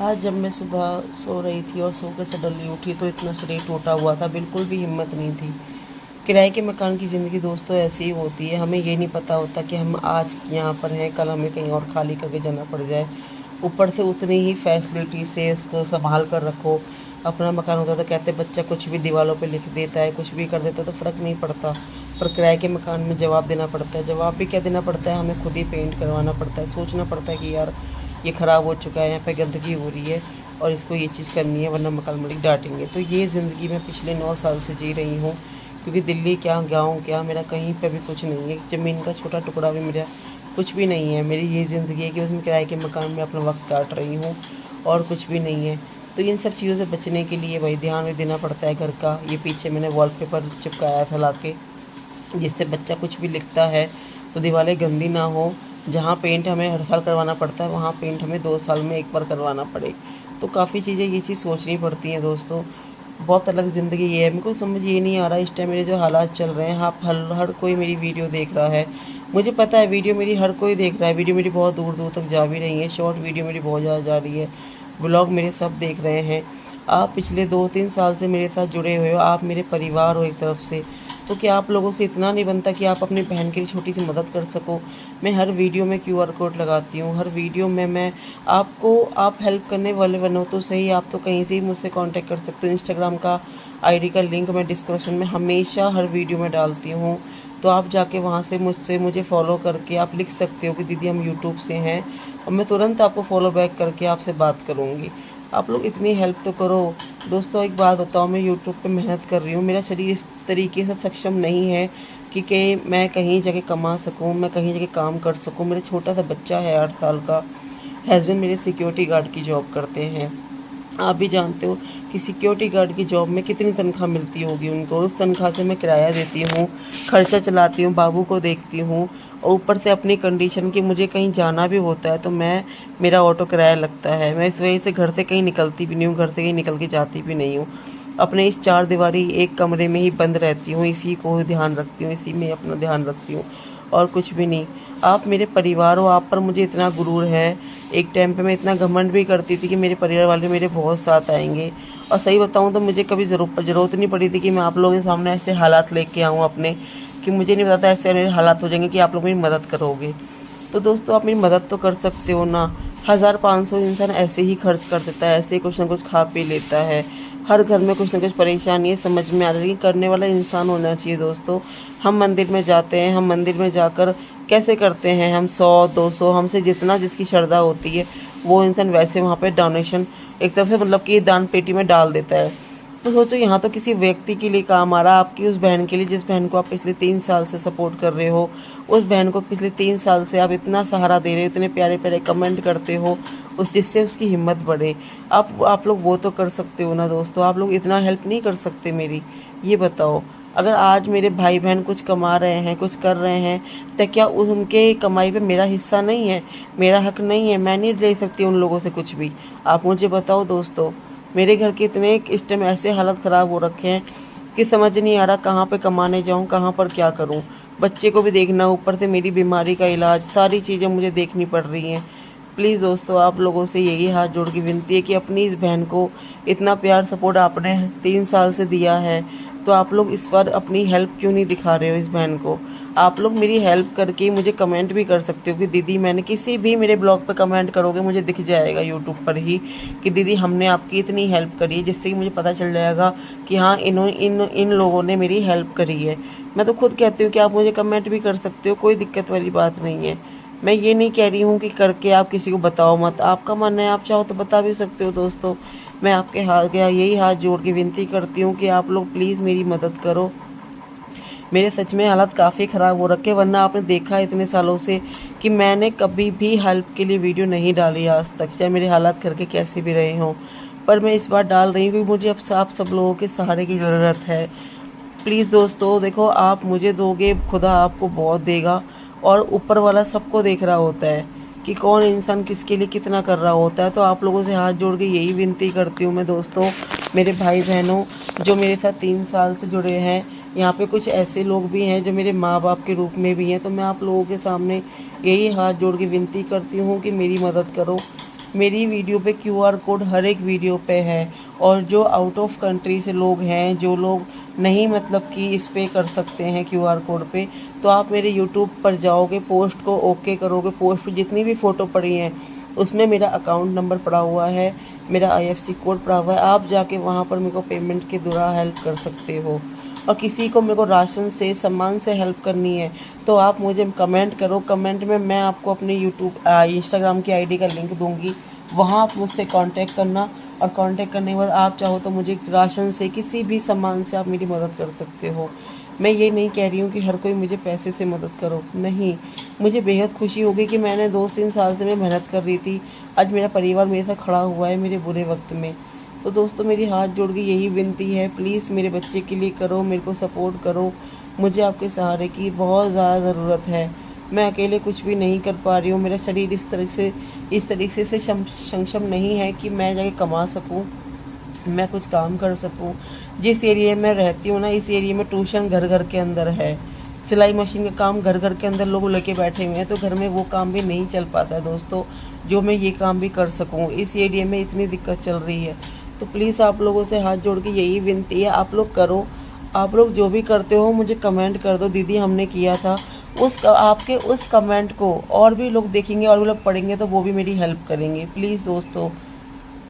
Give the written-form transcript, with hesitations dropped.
आज जब मैं सुबह सो रही थी और सो के सडनली उठी तो इतना शरीर टूटा हुआ था, बिल्कुल भी हिम्मत नहीं थी। किराए के मकान की ज़िंदगी दोस्तों ऐसी ही होती है। हमें ये नहीं पता होता कि हम आज यहाँ पर हैं, कल हमें कहीं और खाली करके जाना पड़ जाए। ऊपर से उतनी ही फैसिलिटी से उसको संभाल कर रखो। अपना मकान होता तो कहते बच्चा कुछ भी दीवारों पे लिख देता है, कुछ भी कर देता है तो फ़र्क नहीं पड़ता। पर किराए के मकान में जवाब देना पड़ता है। जवाब भी क्या देना पड़ता है, हमें खुद ही पेंट करवाना पड़ता है। सोचना पड़ता है कि यार ये ख़राब हो चुका है, यहाँ पे गंदगी हो रही है और इसको ये चीज़ करनी है वरना मकान मालिक डांटेंगे। तो ये ज़िंदगी मैं पिछले 9 साल से जी रही हूँ, क्योंकि दिल्ली क्या, गाँव क्या, मेरा कहीं पे भी कुछ नहीं है। ज़मीन का छोटा टुकड़ा भी मेरा कुछ भी नहीं है। मेरी ये ज़िंदगी है कि बस मैं किराए के मकान में अपना वक्त काट रही हूँ और कुछ भी नहीं है। तो इन सब चीज़ों से बचने के लिए भाई ध्यान भी देना पड़ता है घर का। ये पीछे मैंने वॉलपेपर चिपकाया था लाके, जिससे बच्चा कुछ भी लिखता है तो दीवारें गंदी ना हो। जहाँ पेंट हमें हर साल करवाना पड़ता है वहाँ पेंट हमें 2 साल में एक बार करवाना पड़े। तो काफ़ी चीज़ें ये चीज़ सोचनी पड़ती हैं दोस्तों। बहुत अलग ज़िंदगी ये है। मेरे को समझ ये नहीं आ रहा इस टाइम मेरे जो हालात चल रहे हैं। आप हर कोई मेरी वीडियो देख रहा है, मुझे पता है वीडियो मेरी हर कोई देख रहा है। वीडियो मेरी बहुत दूर दूर तक जा भी रही है, शॉर्ट वीडियो मेरी बहुत ज़्यादा जा रही है, ब्लॉग मेरे सब देख रहे हैं। आप पिछले 2-3 साल से मेरे साथ जुड़े हुए हो, आप मेरे परिवार हो एक तरफ से। तो क्या आप लोगों से इतना नहीं बनता कि आप अपनी बहन के लिए छोटी सी मदद कर सको। मैं हर वीडियो में QR कोड लगाती हूँ, हर वीडियो में मैं आपको, आप हेल्प करने वाले बनो तो सही, आप तो कहीं से ही मुझसे कांटेक्ट कर सकते हो। इंस्टाग्राम का आईडी का लिंक मैं डिस्क्रिप्शन में हमेशा हर वीडियो में डालती हूँ, तो आप जाके वहाँ से मुझे फॉलो करके आप लिख सकते हो कि दीदी हम यूट्यूब से हैं, और मैं तुरंत आपको फॉलो बैक करके आपसे बात करूँगी। आप लोग इतनी हेल्प तो करो। दोस्तों एक बात बताओ, मैं यूट्यूब पे मेहनत कर रही हूँ, मेरा शरीर इस तरीके से सक्षम नहीं है कि मैं कहीं जगह कमा सकूँ, मैं कहीं जगह काम कर सकूँ। मेरा छोटा सा बच्चा है 8 साल का, हस्बैंड मेरे सिक्योरिटी गार्ड की जॉब करते हैं। आप भी जानते हो कि सिक्योरिटी गार्ड की जॉब में कितनी तनख्वाह मिलती होगी उनको। उस तनख्वाह से मैं किराया देती हूँ, खर्चा चलाती हूँ, बाबू को देखती हूँ, और ऊपर से अपनी कंडीशन कि मुझे कहीं जाना भी होता है तो मेरा ऑटो किराया लगता है। मैं इस वजह से घर से कहीं निकलती भी नहीं हूँ, घर से कहीं निकल के जाती भी नहीं हूँ। अपने इस 4 दीवारी एक कमरे में ही बंद रहती हूँ, इसी को ध्यान रखती हूँ, इसी में अपना ध्यान रखती हूँ और कुछ भी नहीं। आप मेरे परिवार हो, आप पर मुझे इतना गुरूर है। एक टाइम पे मैं इतना घमंड भी करती थी कि मेरे परिवार वाले मेरे बहुत साथ आएंगे, और सही बताऊँ तो मुझे कभी ज़रूरत नहीं पड़ी थी कि मैं आप लोगों के सामने ऐसे हालात लेके आऊँ अपने, कि मुझे नहीं पता था ऐसे मेरे हालात हो जाएंगे कि आप लोग मेरी मदद करोगे। तो दोस्तों आप मेरी मदद तो कर सकते हो ना। 1500 इंसान ऐसे ही खर्च कर देता है, ऐसे ही कुछ ना कुछ खा पी लेता है। हर घर में कुछ ना कुछ परेशानी है, समझ में आ रही है। करने वाला इंसान होना चाहिए दोस्तों। हम मंदिर में जाते हैं, हम मंदिर में जाकर कैसे करते हैं, हम 100-200 हमसे जितना जिसकी श्रद्धा होती है वो इंसान वैसे वहाँ पे डोनेशन एक तरफ से मतलब कि दान पेटी में डाल देता है। तो सोचो यहाँ तो किसी व्यक्ति के लिए काम आ रहा है, आपकी उस बहन के लिए जिस बहन को आप पिछले 3 साल से सपोर्ट कर रहे हो। उस बहन को पिछले 3 साल से आप इतना सहारा दे रहे हो, इतने प्यारे प्यारे कमेंट करते हो उस, जिससे उसकी हिम्मत बढ़े। आप लोग वो तो कर सकते हो ना दोस्तों। आप लोग इतना हेल्प नहीं कर सकते मेरी, ये बताओ। अगर आज मेरे भाई बहन कुछ कमा रहे हैं, कुछ कर रहे हैं, तो क्या उनके कमाई पे मेरा हिस्सा नहीं है, मेरा हक नहीं है? मैं नहीं ले सकती उन लोगों से कुछ भी? आप मुझे बताओ दोस्तों। मेरे घर के इतने इस टाइम ऐसे हालत ख़राब हो रखे हैं कि समझ नहीं आ रहा कहाँ पे कमाने जाऊँ, कहाँ पर क्या करूँ। बच्चे को भी देखना, ऊपर से मेरी बीमारी का इलाज, सारी चीज़ें मुझे देखनी पड़ रही हैं। प्लीज़ दोस्तों आप लोगों से यही हाथ जोड़ के विनती है कि अपनी इस बहन को इतना प्यार सपोर्ट आपने 3 साल से दिया है, तो आप लोग इस बार अपनी हेल्प क्यों नहीं दिखा रहे हो इस बहन को? आप लोग मेरी हेल्प करके मुझे कमेंट भी कर सकते हो कि दीदी, मैंने किसी भी मेरे ब्लॉग पे कमेंट करोगे मुझे दिख जाएगा यूट्यूब पर ही कि दीदी हमने आपकी इतनी हेल्प करी है, जिससे कि मुझे पता चल जाएगा कि हाँ इन लोगों ने मेरी हेल्प करी है। मैं तो खुद कहती हूँ कि आप मुझे कमेंट भी कर सकते हो, कोई दिक्कत वाली बात नहीं है। मैं ये नहीं कह रही हूँ कि करके आप किसी को बताओ मत, आपका मन है आप चाहो तो बता भी सकते हो दोस्तों। मैं आपके यही हाथ जोड़ के विनती करती हूँ कि आप लोग प्लीज़ मेरी मदद करो। मेरे सच में हालात काफ़ी ख़राब हो रखे, वरना आपने देखा इतने सालों से कि मैंने कभी भी हेल्प के लिए वीडियो नहीं डाली आज तक, चाहे मेरे हालात करके कैसे भी रहे हों। पर मैं इस बार डाल रही हूँ क्योंकि मुझे अब आप सब लोगों के सहारे की ज़रूरत है। प्लीज़ दोस्तों देखो, आप मुझे दोगे खुदा आपको बहुत देगा, और ऊपर वाला सबको देख रहा होता है कि कौन इंसान किसके लिए कितना कर रहा होता है। तो आप लोगों से हाथ जोड़ के यही विनती करती हूँ मैं दोस्तों, मेरे भाई बहनों जो मेरे साथ 3 साल से जुड़े हैं। यहाँ पे कुछ ऐसे लोग भी हैं जो मेरे माँ बाप के रूप में भी हैं। तो मैं आप लोगों के सामने यही हाथ जोड़ के विनती करती हूँ कि मेरी मदद करो। मेरी वीडियो पे QR कोड हर एक वीडियो पे है। और जो आउट ऑफ कंट्री से लोग हैं, जो लोग नहीं मतलब कि इस पे कर सकते हैं QR कोड पे, तो आप मेरे यूट्यूब पर जाओगे, पोस्ट को ओके करोगे, पोस्ट पे जितनी भी फ़ोटो पड़ी हैं उसमें मेरा अकाउंट नंबर पड़ा हुआ है, मेरा IFSC कोड पड़ा हुआ है। आप जाके वहाँ पर मेरे को पेमेंट के द्वारा हेल्प कर सकते हो। और किसी को मेरे को राशन से, सामान से हेल्प करनी है तो आप मुझे कमेंट करो। कमेंट में मैं आपको अपने इंस्टाग्राम की ID का लिंक दूंगी, वहाँ आप मुझसे कांटेक्ट करना। और कांटेक्ट करने के बाद आप चाहो तो मुझे राशन से, किसी भी सामान से आप मेरी मदद कर सकते हो। मैं ये नहीं कह रही हूँ कि हर कोई मुझे पैसे से मदद करो, नहीं। मुझे बेहद खुशी होगी कि मैंने 2-3 साल से मैं मेहनत कर रही थी, आज मेरा परिवार मेरे साथ खड़ा हुआ है मेरे बुरे वक्त में। तो दोस्तों, मेरी हाथ जोड़ के यही विनती है, प्लीज़ मेरे बच्चे के लिए करो, मेरे को सपोर्ट करो। मुझे आपके सहारे की बहुत ज़्यादा ज़रूरत है। मैं अकेले कुछ भी नहीं कर पा रही हूँ। मेरा शरीर इस तरीके से सक्षम नहीं है कि मैं जाके कमा सकूँ, मैं कुछ काम कर सकूँ। जिस एरिया में रहती हूँ ना, इस एरिया में ट्यूशन घर घर के अंदर है। सिलाई मशीन का काम घर घर के अंदर लोग लेके बैठे हुए हैं, तो घर में वो काम भी नहीं चल पाता है दोस्तों, जो मैं ये काम भी कर सकूँ। इस एरिया में इतनी दिक्कत चल रही है। तो प्लीज़ आप लोगों से हाथ जोड़ के यही विनती है, आप लोग करो। आप लोग जो भी करते हो मुझे कमेंट कर दो, दीदी हमने किया था। आपके उस कमेंट को और भी लोग देखेंगे और भी लोग पढ़ेंगे, तो वो भी मेरी हेल्प करेंगे। प्लीज़ दोस्तों,